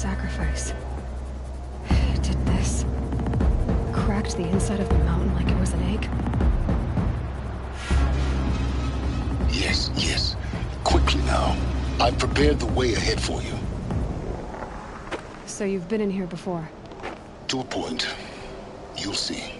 sacrifice. It did this. Cracked the inside of the mountain like it was an egg. Yes, yes. Quickly now. I've prepared the way ahead for you. So you've been in here before? To a point. You'll see.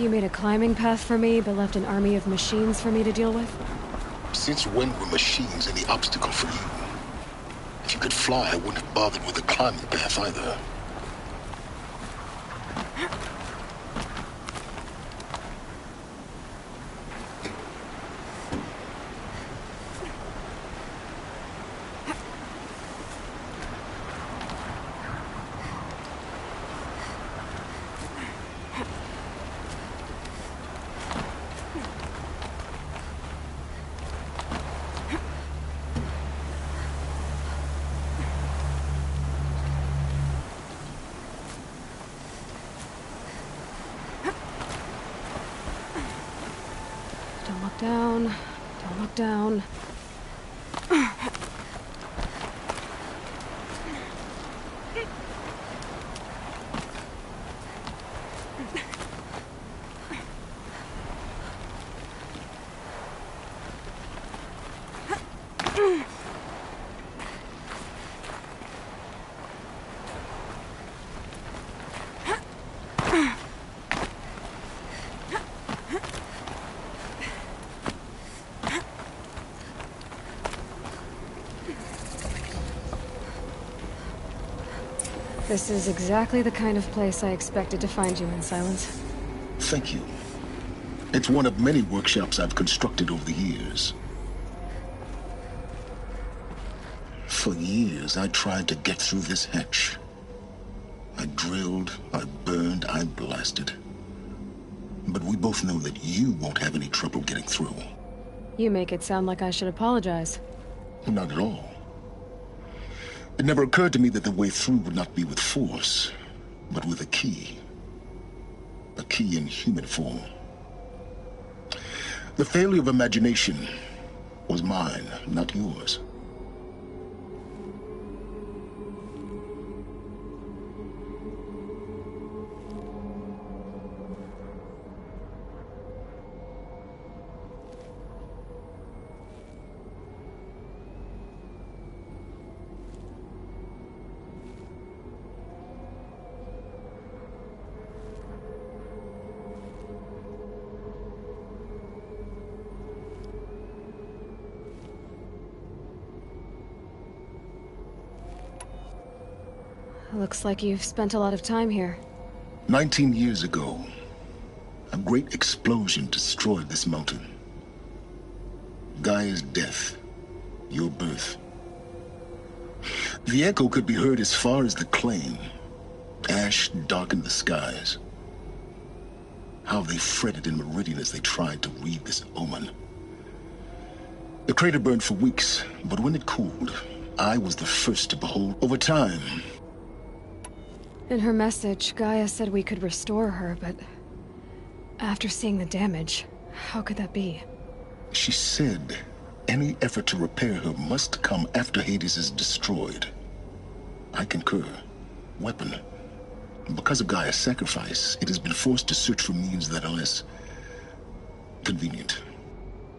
You made a climbing path for me, but left an army of machines for me to deal with? Since when were machines any obstacle for you? If you could fly, I wouldn't have bothered with the climbing path either. Don't look down. Don't look down. This is exactly the kind of place I expected to find you in, Silence. Thank you. It's one of many workshops I've constructed over the years. For years, I tried to get through this hatch. I drilled, I burned, I blasted. But we both know that you won't have any trouble getting through. You make it sound like I should apologize. Not at all. It never occurred to me that the way through would not be with force, but with a key. A key in human form. The failure of imagination was mine, not yours. Looks like you've spent a lot of time here. 19 years ago, a great explosion destroyed this mountain. Gaia's death, your birth. The echo could be heard as far as the claim. Ash darkened the skies. How they fretted in Meridian as they tried to read this omen. The crater burned for weeks, but when it cooled, I was the first to behold. Over time, In her message, Gaia said we could restore her, but after seeing the damage, how could that be? she said any effort to repair her must come after Hades is destroyed. I concur. Weapon. Because of Gaia's sacrifice, it has been forced to search for means that are less convenient.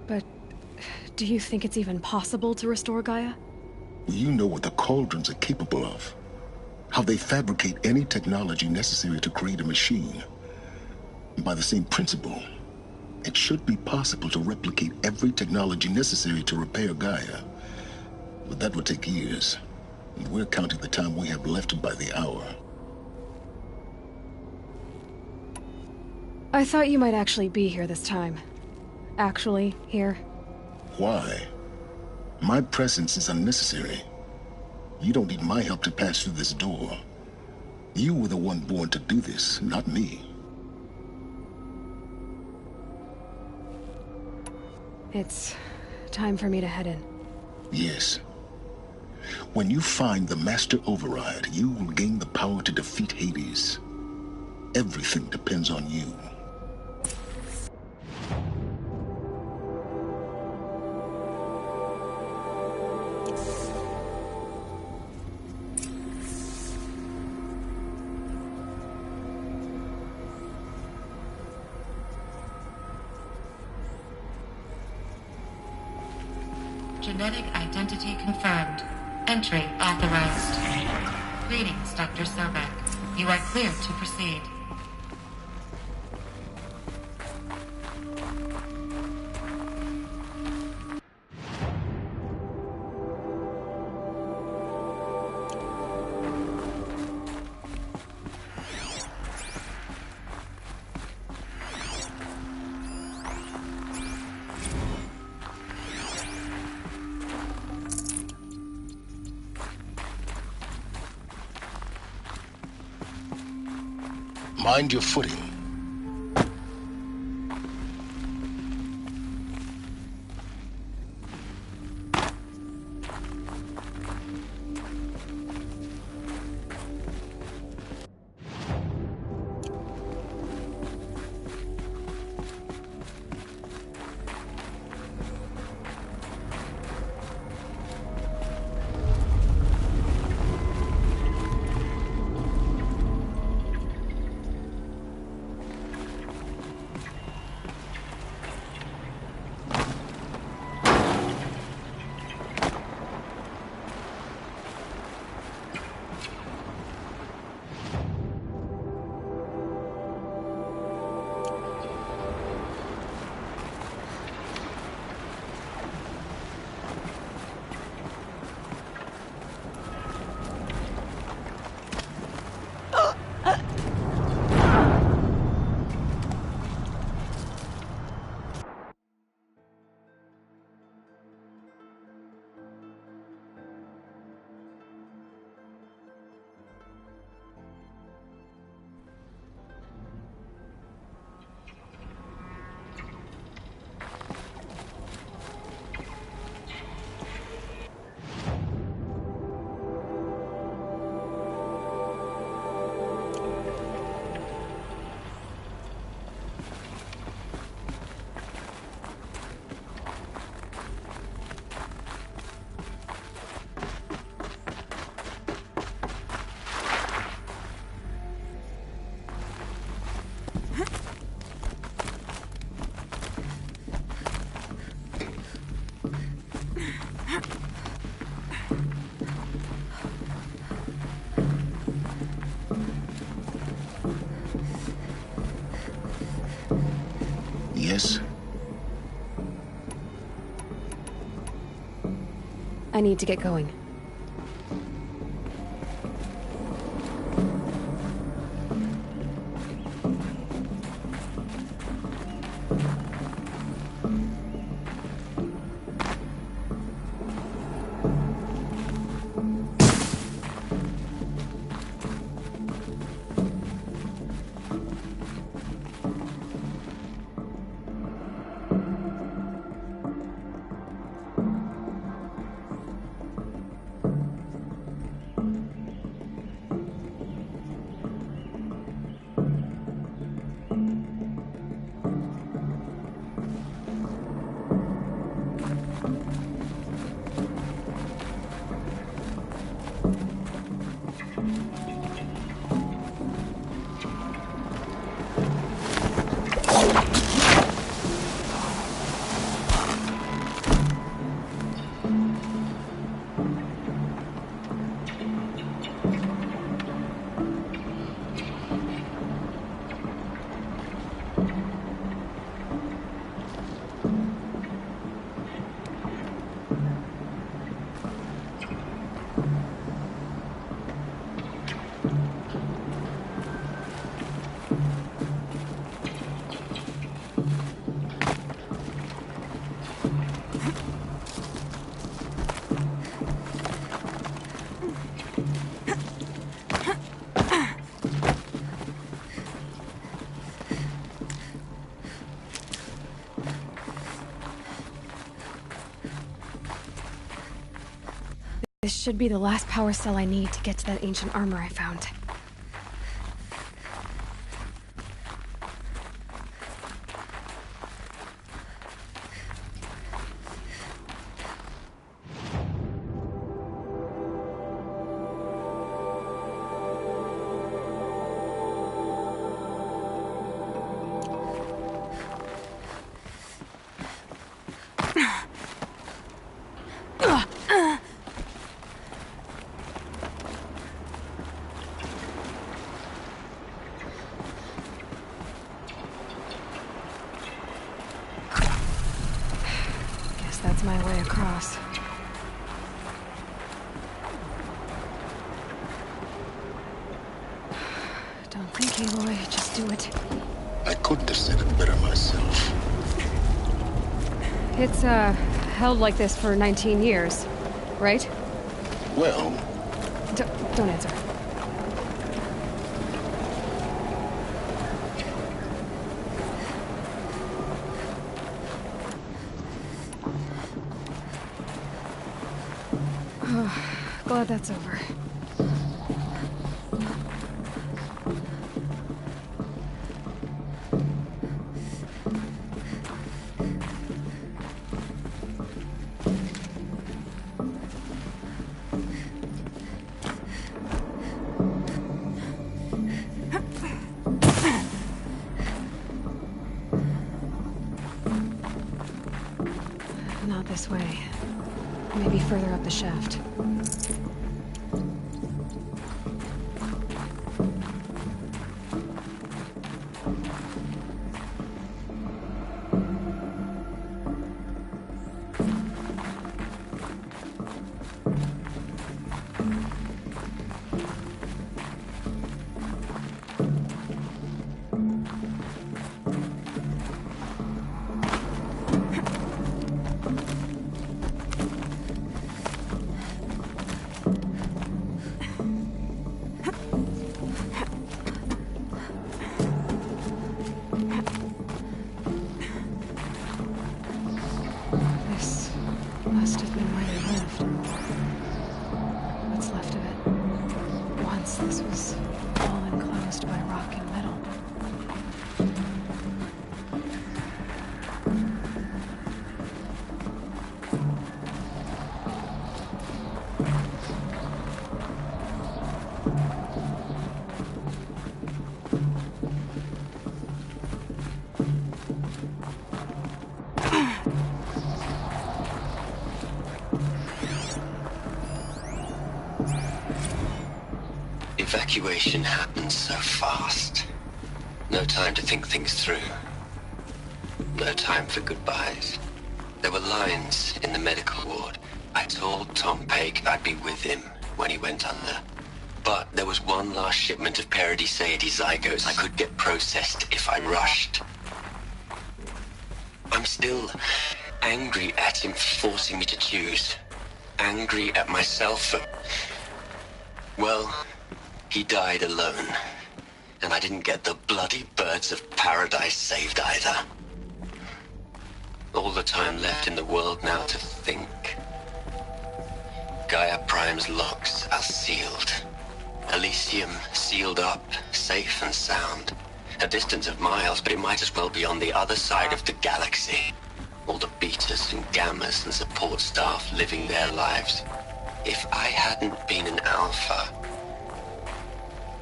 But do you think it's even possible to restore Gaia? You know what the Cauldrons are capable of. How they fabricate any technology necessary to create a machine. By the same principle, it should be possible to replicate every technology necessary to repair Gaia. But that would take years. And we're counting the time we have left by the hour. I thought you might actually be here this time. Actually, here. Why? My presence is unnecessary. You don't need my help to pass through this door. You were the one born to do this, not me. It's time for me to head in. Yes. When you find the Master Override, you will gain the power to defeat Hades. Everything depends on you. Genetic identity confirmed. Entry authorized. Greetings, Dr. Sobek. You are cleared to proceed. Mind your footing. Yes? I need to get going. This should be the last power cell I need to get to that ancient armor I found. That's my way across. Don't think, Aloy. Just do it. I couldn't have said it better myself. It's, held like this for 19 years, right? Well... Don't answer. Glad that's over. Not this way. Maybe further up the shaft. Must have been where they lived. What's left of it. Once this was all enclosed by rock and metal. Evacuation happened so fast. No time to think things through. No time for goodbyes. There were lines in the medical ward. I told Tom Pake I'd be with him when he went under. But there was one last shipment of Paradiseidae zygotes I could get processed if I rushed. I'm still angry at him for forcing me to choose. Angry at myself for... well... he died alone, and I didn't get the bloody birds of paradise saved either. All the time left in the world now to think. Gaia Prime's locks are sealed. Elysium sealed up, safe and sound. A distance of miles, but it might as well be on the other side of the galaxy. All the betas and gammas and support staff living their lives. If I hadn't been an alpha...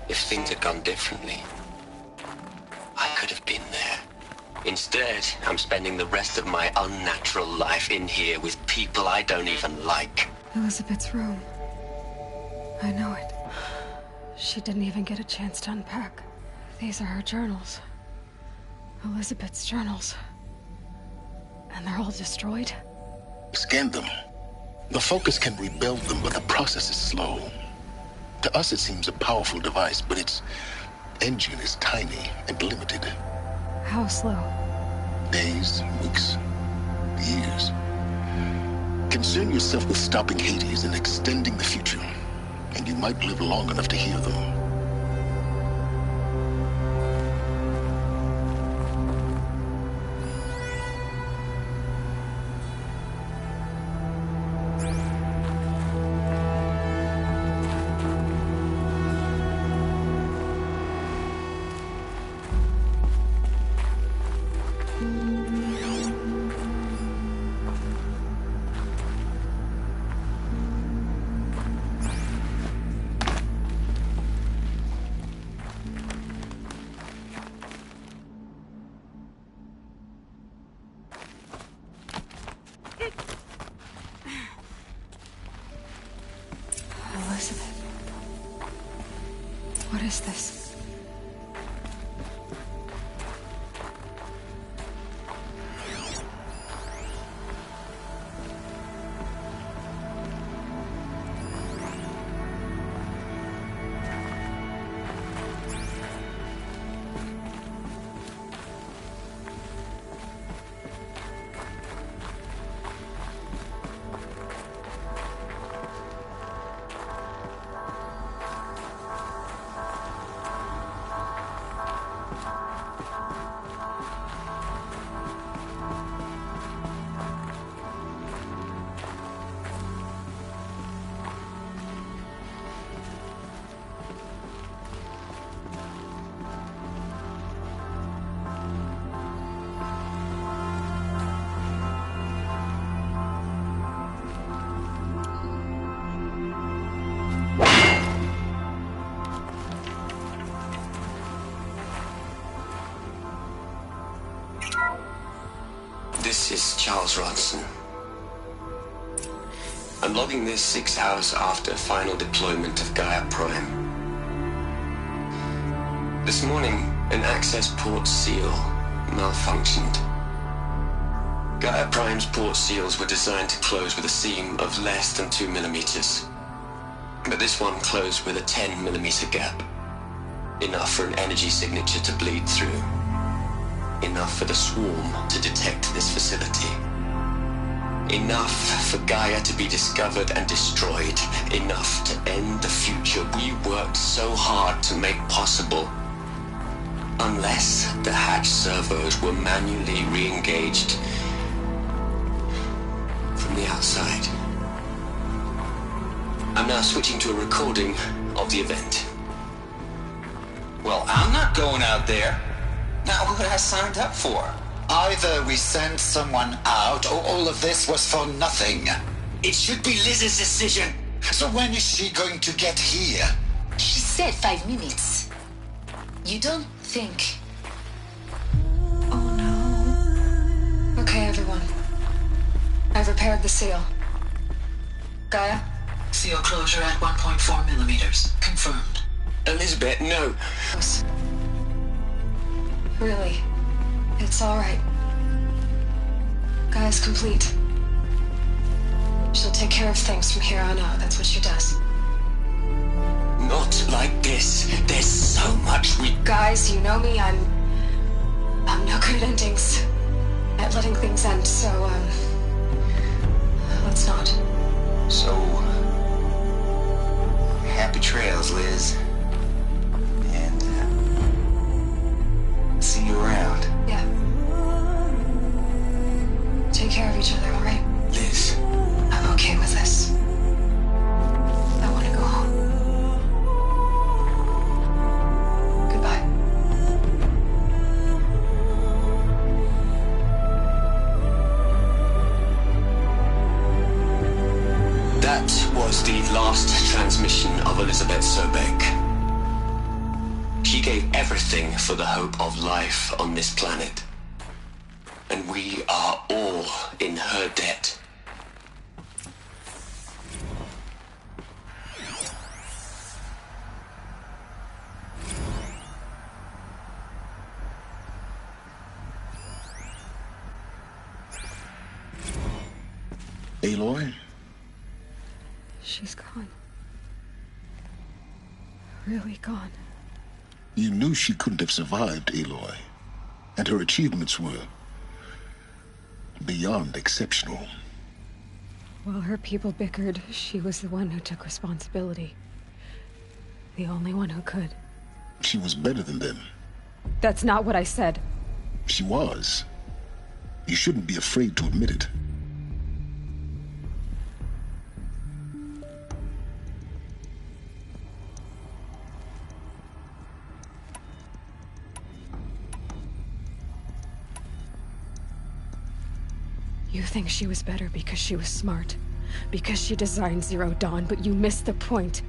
if things had gone differently, I could have been there. Instead, I'm spending the rest of my unnatural life in here with people I don't even like. Elizabeth's room. I know it. She didn't even get a chance to unpack. These are her journals. Elizabeth's journals. And they're all destroyed? Scan them. The Focus can rebuild them, but the process is slow. To us, it seems a powerful device, but its engine is tiny and limited. How slow? Days, weeks, years. Concern yourself with stopping Hades and extending the future, and you might live long enough to hear them. Elizabeth. What is this? This is Charles Ronson. I'm logging this 6 hours after final deployment of Gaia Prime. This morning, an access port seal malfunctioned. Gaia Prime's port seals were designed to close with a seam of less than 2 millimeters. But this one closed with a 10 millimeter gap. Enough for an energy signature to bleed through. Enough for the swarm to detect this facility. Enough for Gaia to be discovered and destroyed. Enough to end the future we worked so hard to make possible. Unless the hatch servos were manually re-engaged from the outside. I'm now switching to a recording of the event. Well, I'm not going out there. Not what I signed up for. Either we send someone out, or all of this was for nothing. It should be Liz's decision. So when is she going to get here? She said 5 minutes. You don't think... Oh no. Okay, everyone. I've repaired the seal. Gaia? Seal closure at 1.4 millimeters. Confirmed. Elizabeth, no. Really, it's all right. Gaia's complete. She'll take care of things from here on out. That's what she does. Not like this. There's so much we... Guys, you know me. I'm no good at endings. At letting things end, so, let's not. So... happy trails, Liz. And, see you around. Yeah. Take care of each other, all right? Liz. I'm okay with this. I want to go home. Goodbye. That was the last transmission of Elizabeth Sobek. She gave everything for the hope of life on this planet. And we are all in her debt. Aloy? She's gone. Really gone. You knew she couldn't have survived, Aloy. And her achievements were beyond exceptional. While her people bickered, she was the one who took responsibility. The only one who could. She was better than them. That's not what I said. She was. You shouldn't be afraid to admit it. You think she was better because she was smart, because she designed Zero Dawn, but you missed the point.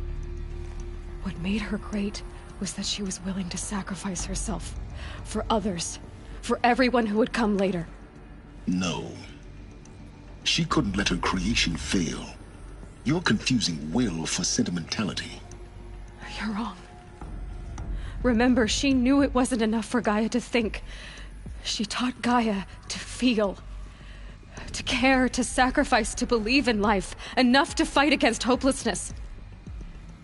What made her great was that she was willing to sacrifice herself for others, for everyone who would come later. No. She couldn't let her creation fail. You're confusing will for sentimentality. You're wrong. Remember, she knew it wasn't enough for Gaia to think. She taught Gaia to feel. To care, to sacrifice, to believe in life. Enough to fight against hopelessness.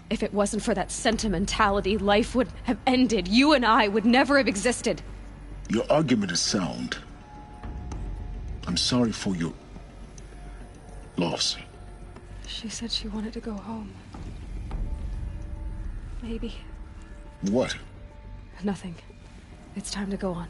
If it wasn't for that sentimentality, life would have ended. You and I would never have existed. Your argument is sound. I'm sorry for your loss. She said she wanted to go home. Maybe. What? Nothing. It's time to go on.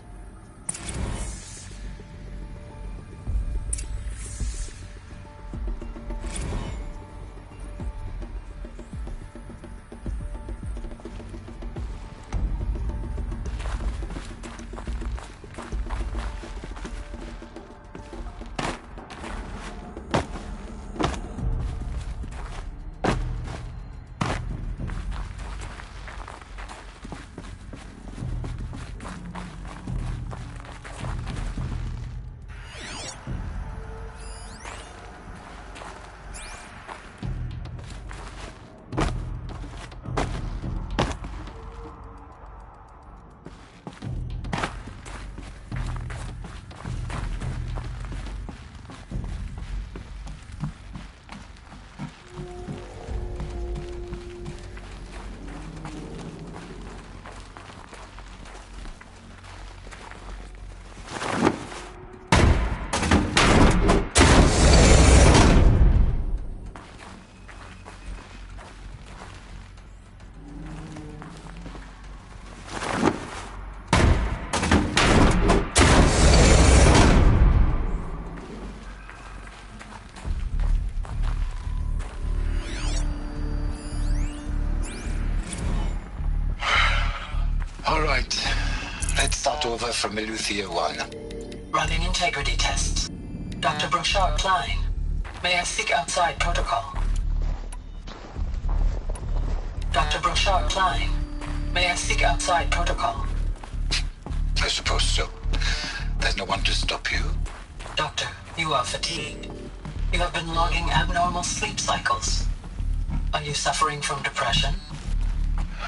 Over from Eleuthia 1. Running integrity tests. Dr. Brochard Klein, may I speak outside protocol? Dr. Brochard Klein, may I speak outside protocol? I suppose so. There's no one to stop you. Doctor, you are fatigued. You have been logging abnormal sleep cycles. Are you suffering from depression?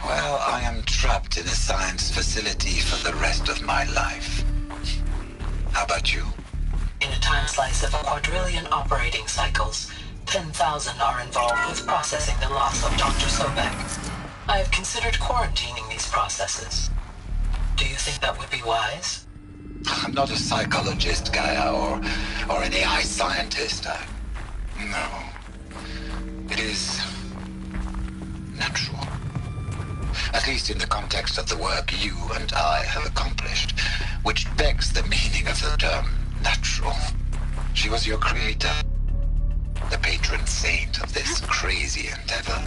Well, I am trapped in a science facility for the rest of my life. How about you? In a time slice of 1,000,000,000 operating cycles, 10,000 are involved with processing the loss of Dr. Sobek. I have considered quarantining these processes. Do you think that would be wise? I'm not a psychologist, Gaia, or an AI scientist. No. It is natural. At least in the context of the work you and I have accomplished, which begs the meaning of the term natural. She was your creator, the patron saint of this crazy endeavor,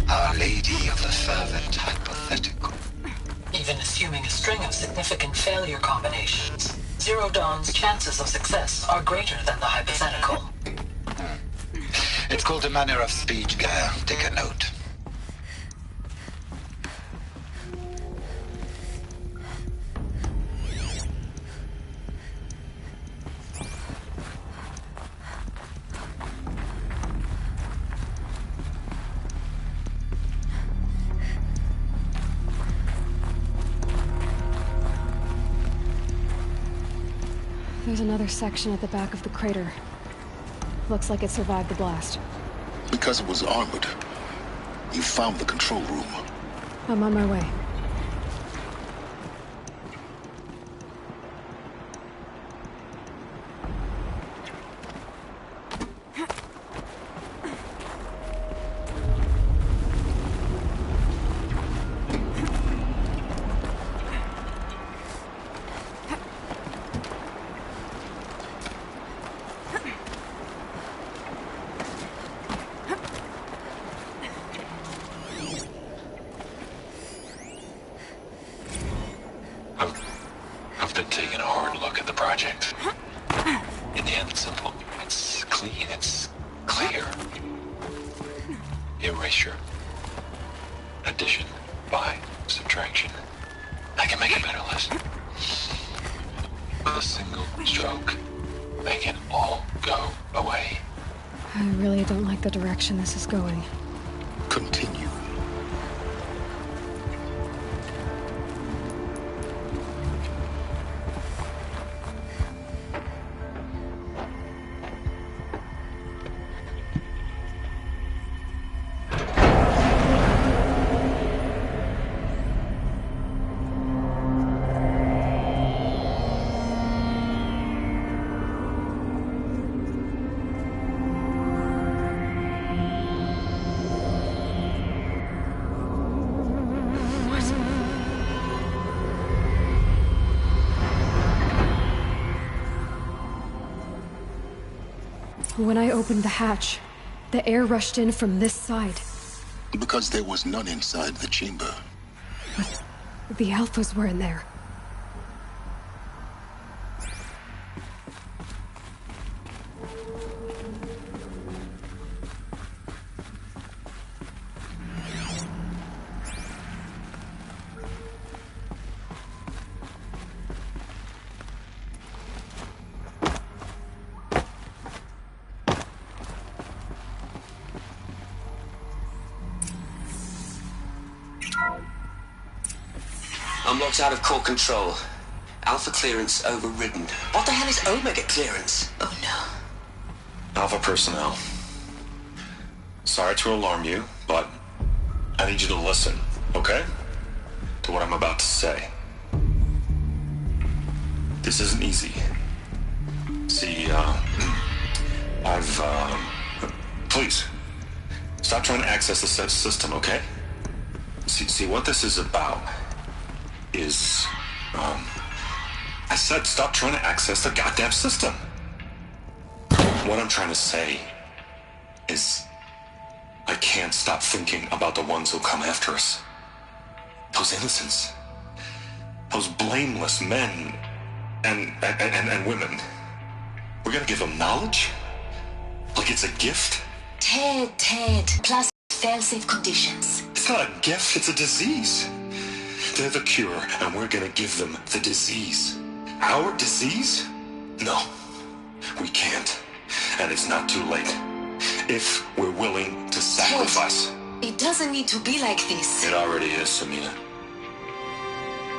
Our Lady of the Fervent Hypothetical. Even assuming a string of significant failure combinations, Zero Dawn's chances of success are greater than the hypothetical. It's called a manner of speech, Gaia. Take a note. There's another section at the back of the crater. Looks like it survived the blast. Because it was armored. You found the control room. I'm on my way. I've been taking a hard look at the project. In the end, it's simple. It's clean. It's clear. Erasure. Addition. By. Subtraction. I can make a better list. With a single stroke, make it all go away. I really don't like the direction this is going. Continue. When I opened the hatch, the air rushed in from this side. Because there was none inside the chamber. But the Alphas were in there. Unlocked out of core control. Alpha clearance overridden. What the hell is Omega clearance? Oh no. Alpha personnel. Sorry to alarm you, but I need you to listen, okay? To what I'm about to say. This isn't easy. See, please, stop trying to access the system, okay? See, what this is about is, I said stop trying to access the goddamn system. What I'm trying to say is I can't stop thinking about the ones who'll come after us. Those innocents. Those blameless men and women. We're gonna give them knowledge? Like it's a gift? Ted. Plus fail-safe conditions. It's not a gift, it's a disease. They're the cure, and we're gonna give them the disease. Our disease? No, we can't. And it's not too late. If we're willing to sacrifice. Ted, it doesn't need to be like this. It already is, Samina.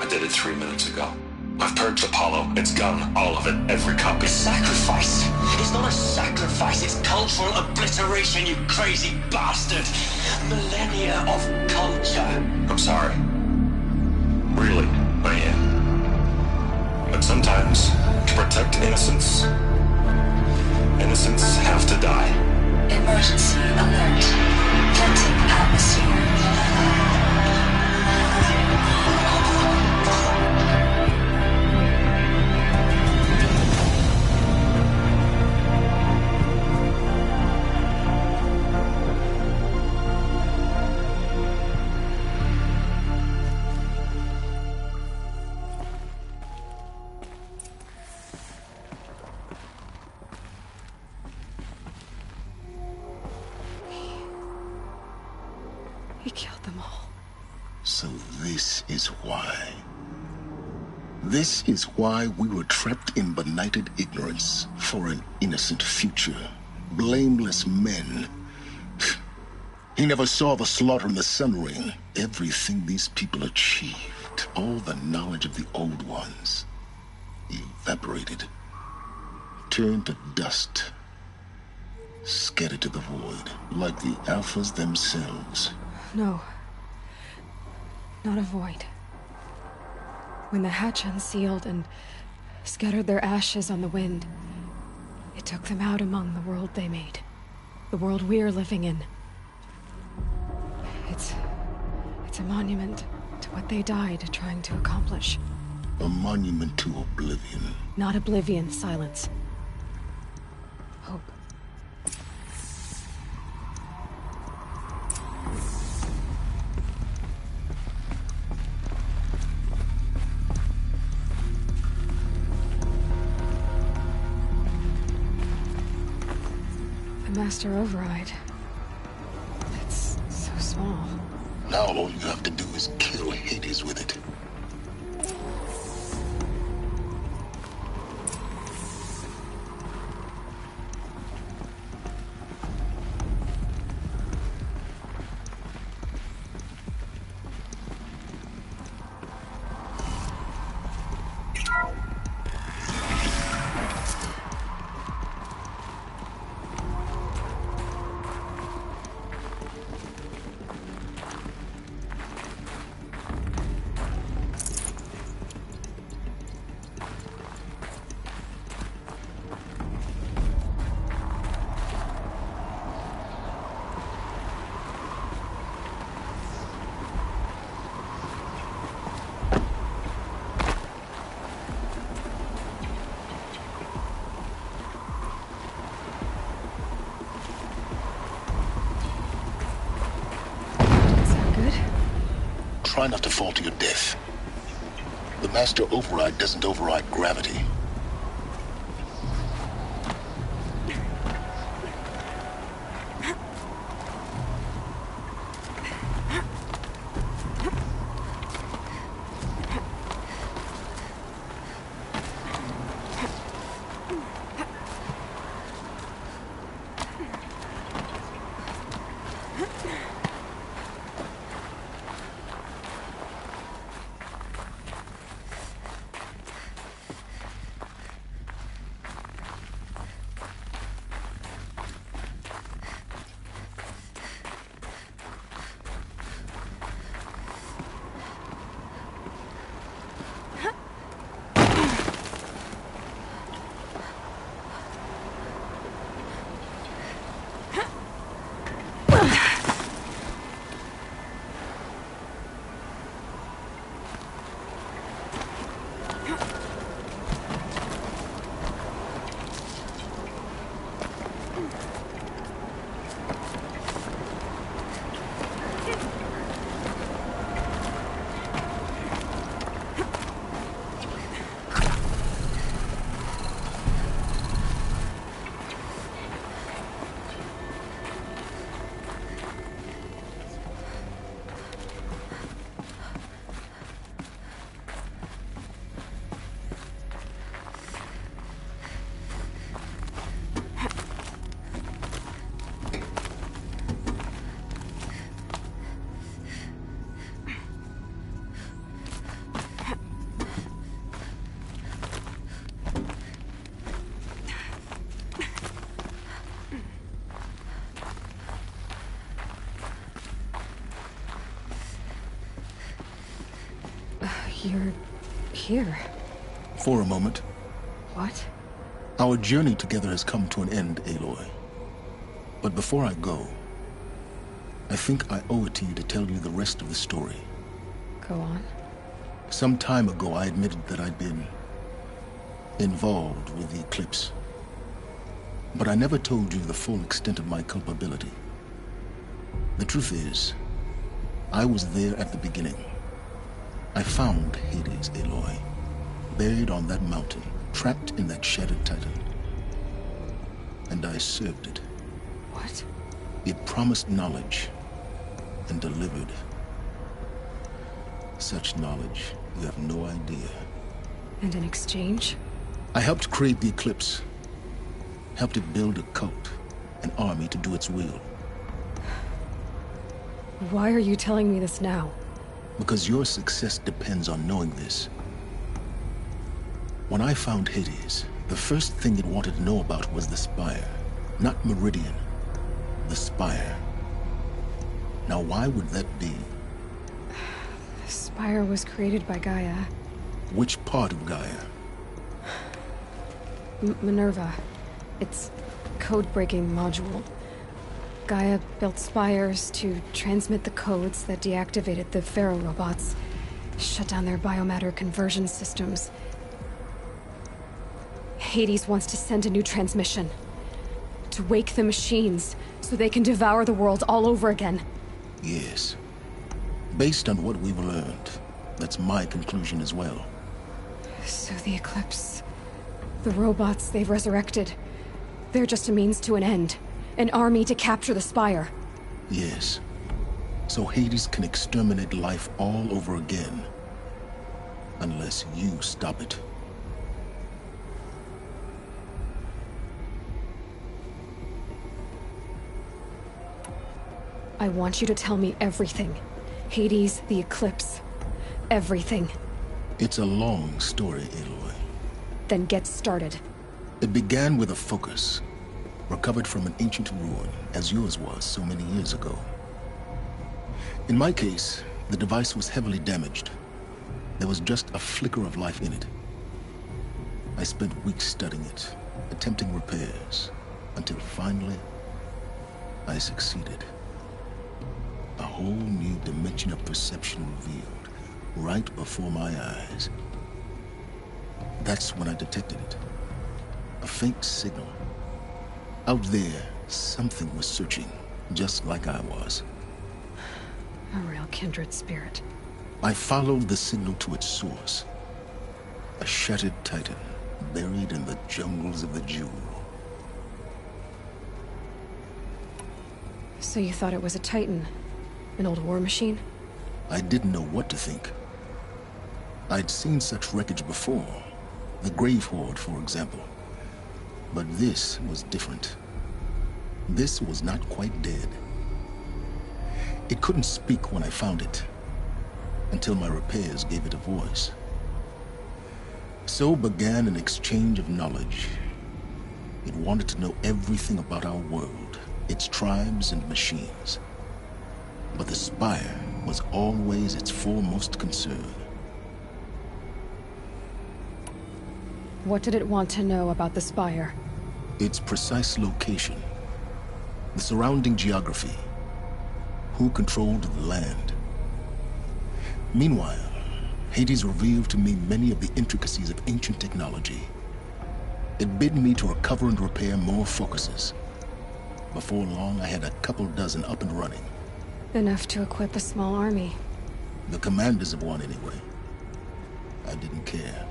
I did it 3 minutes ago. I've purged Apollo. It's gone. All of it. Every copy. Sacrifice? It's not a sacrifice. It's cultural obliteration, you crazy bastard. Millennia of culture. I'm sorry. Really, I am. But sometimes, to protect innocents have to die. Emergency alert. Planting atmosphere. He killed them all. So this is why. This is why we were trapped in benighted ignorance for an innocent future. Blameless men. He never saw the slaughter in the Sun Ring. Everything these people achieved, all the knowledge of the old ones, evaporated, turned to dust, scattered to the void, like the Alphas themselves. No. Not a void. When the hatch unsealed and scattered their ashes on the wind, it took them out among the world they made. The world we're living in. It's a monument to what they died trying to accomplish. A monument to oblivion. Not oblivion, silence. Hope. The Master Override. It's so small. Now all you have to do is kill Hades with it. try not to fall to your death. The master override doesn't override gravity. You're here. For a moment. What? Our journey together has come to an end, Aloy. But before I go, I think I owe it to you to tell you the rest of the story. Go on. Some time ago, I admitted that I'd been involved with the eclipse. But I never told you the full extent of my culpability. The truth is, I was there at the beginning. I found Hades, Aloy, buried on that mountain, trapped in that shattered titan. And I served it. What? It promised knowledge and delivered. Such knowledge, you have no idea. And in exchange? I helped create the eclipse. Helped it build a cult, an army to do its will. Why are you telling me this now? Because your success depends on knowing this. When I found Hades, the first thing it wanted to know about was the Spire. Not Meridian. The Spire. Now why would that be? The Spire was created by Gaia. Which part of Gaia? Minerva. Its code-breaking module. Gaia built spires to transmit the codes that deactivated the Pharaoh robots, shut down their biomatter conversion systems. Hades wants to send a new transmission. To wake the machines, so they can devour the world all over again. Yes. Based on what we've learned, that's my conclusion as well. So the Eclipse... the robots they've resurrected... they're just a means to an end. An army to capture the Spire. Yes. So Hades can exterminate life all over again. Unless you stop it. I want you to tell me everything. Hades, the Eclipse. Everything. It's a long story, Aloy. Then get started. It began with a focus. Recovered from an ancient ruin, as yours was so many years ago. In my case, the device was heavily damaged. There was just a flicker of life in it. I spent weeks studying it, attempting repairs, until finally, I succeeded. A whole new dimension of perception revealed, right before my eyes. That's when I detected it. A faint signal. Out there, something was searching, just like I was. A real kindred spirit. I followed the signal to its source. A shattered titan, buried in the jungles of the Jewel. So you thought it was a titan? An old war machine? I didn't know what to think. I'd seen such wreckage before. The Grave Horde, for example. But this was different. This was not quite dead. It couldn't speak when I found it, until my repairs gave it a voice. So began an exchange of knowledge. It wanted to know everything about our world, its tribes and machines. But the Spire was always its foremost concern. What did it want to know about the Spire? Its precise location, the surrounding geography, who controlled the land. Meanwhile, Hades revealed to me many of the intricacies of ancient technology. It bid me to recover and repair more focuses. Before long, I had a couple dozen up and running. Enough to equip a small army. The commanders of one, anyway. I didn't care.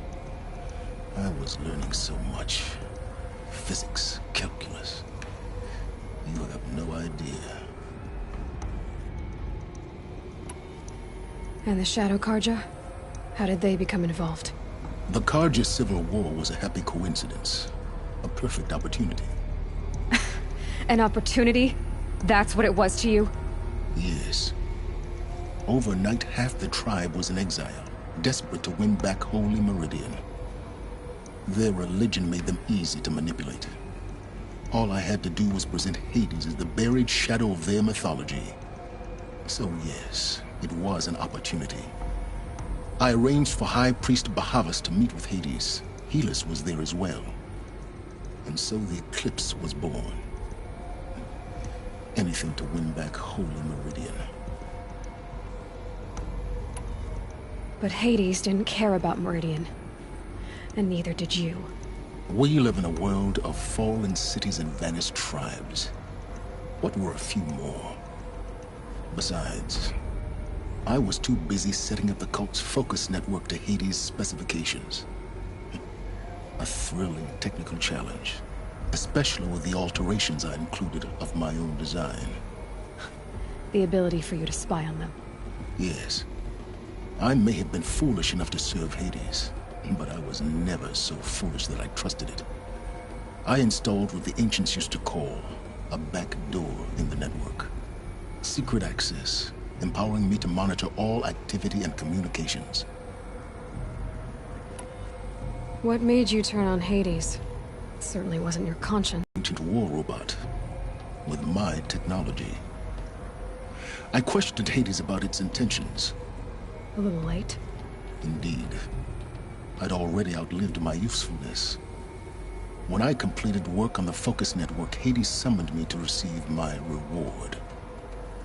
I was learning so much. Physics, calculus. You have no idea. And the Shadow Karja? How did they become involved? The Karja Civil War was a happy coincidence. A perfect opportunity. An opportunity? That's what it was to you? Yes. Overnight, half the tribe was in exile, desperate to win back Holy Meridian. Their religion made them easy to manipulate. All I had to do was present Hades as the buried shadow of their mythology. So yes, it was an opportunity. I arranged for High Priest Bahavas to meet with Hades. Helis was there as well. And so the eclipse was born. Anything to win back Holy Meridian. But Hades didn't care about Meridian. And neither did you. We live in a world of fallen cities and vanished tribes. What were a few more? Besides, I was too busy setting up the cult's focus network to Hades' specifications. A thrilling technical challenge, especially with the alterations I included of my own design. The ability for you to spy on them. Yes. I may have been foolish enough to serve Hades, but I was never so foolish that I trusted it. I installed what the ancients used to call a back door in the network. Secret access, empowering me to monitor all activity and communications. What made you turn on Hades? It certainly wasn't your conscience. Ancient war robot, with my technology. I questioned Hades about its intentions. A little late. Indeed. I'd already outlived my usefulness. When I completed work on the Focus Network, Hades summoned me to receive my reward.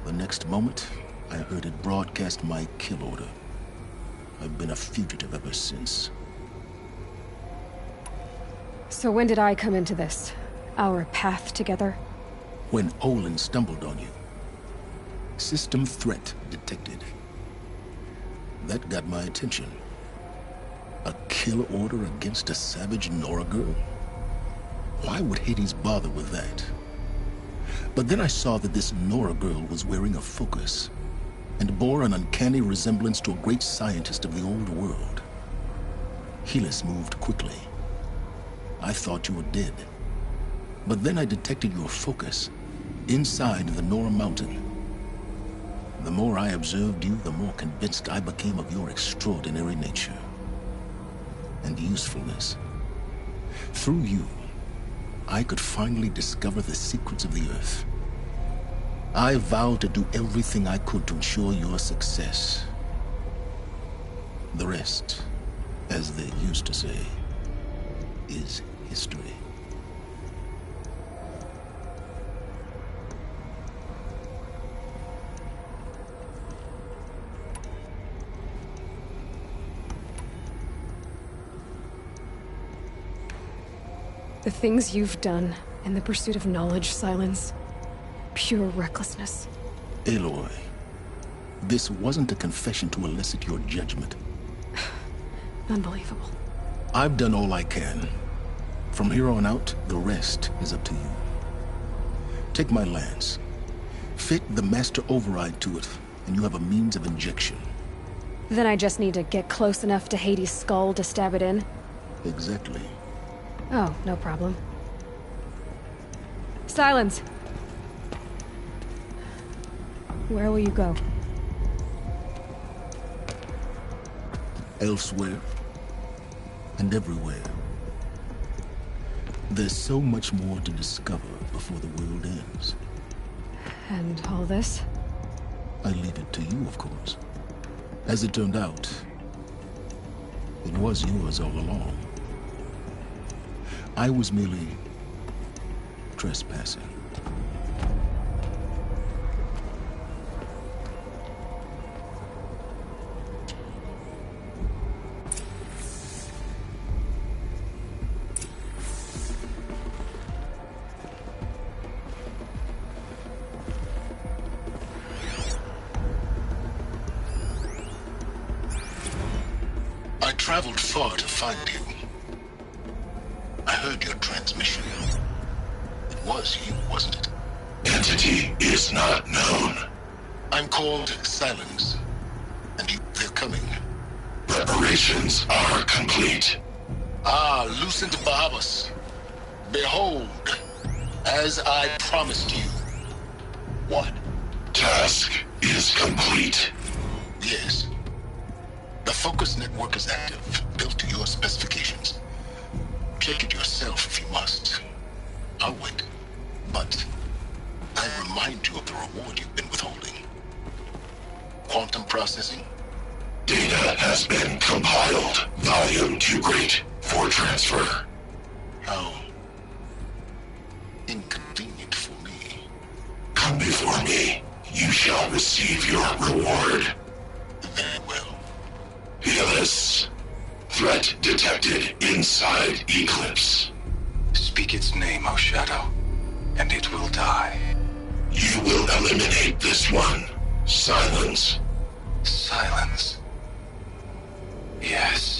The next moment, I heard it broadcast my kill order. I've been a fugitive ever since. So when did I come into this? Our path together? When Olin stumbled on you. System threat detected. That got my attention. A kill order against a savage Nora girl? Why would Hades bother with that? But then I saw that this Nora girl was wearing a focus, and bore an uncanny resemblance to a great scientist of the old world. Helis moved quickly. I thought you were dead. But then I detected your focus, inside the Nora mountain. The more I observed you, the more convinced I became of your extraordinary nature and usefulness. Through you, I could finally discover the secrets of the Earth. I vowed to do everything I could to ensure your success. The rest, as they used to say, is history. The things you've done in the pursuit of knowledge, Silence. Pure recklessness. Aloy, This wasn't a confession to elicit your judgment. Unbelievable. I've done all I can. From here on out, the rest is up to you. Take my lance. Fit the master override to it, and you have a means of injection. Then I just need to get close enough to Hades' skull to stab it in? Exactly. Oh, no problem. Silence! Where will you go? Elsewhere. And everywhere. There's so much more to discover before the world ends. And all this? I leave it to you, of course. As it turned out, it was yours all along. I was merely trespassing. I traveled far to find you. I heard your transmission. It was you, wasn't it? Entity is not known. I'm called Silence. And they're coming. Preparations are complete. Ah, Lucent Bahabas. Behold, as I promised you. What? Task is complete. Yes. The focus network is active, built to your specifications. Check it yourself if you must. I'll wait. But I remind you of the reward you've been withholding. Quantum processing? Data has been compiled. Volume too great for transfer. How inconvenient for me. Come before me. You shall receive your reward. Very well. Helis. Threat detected inside Eclipse. Speak its name, O Shadow, and it will die. You will eliminate this one. Silence. Silence. Yes.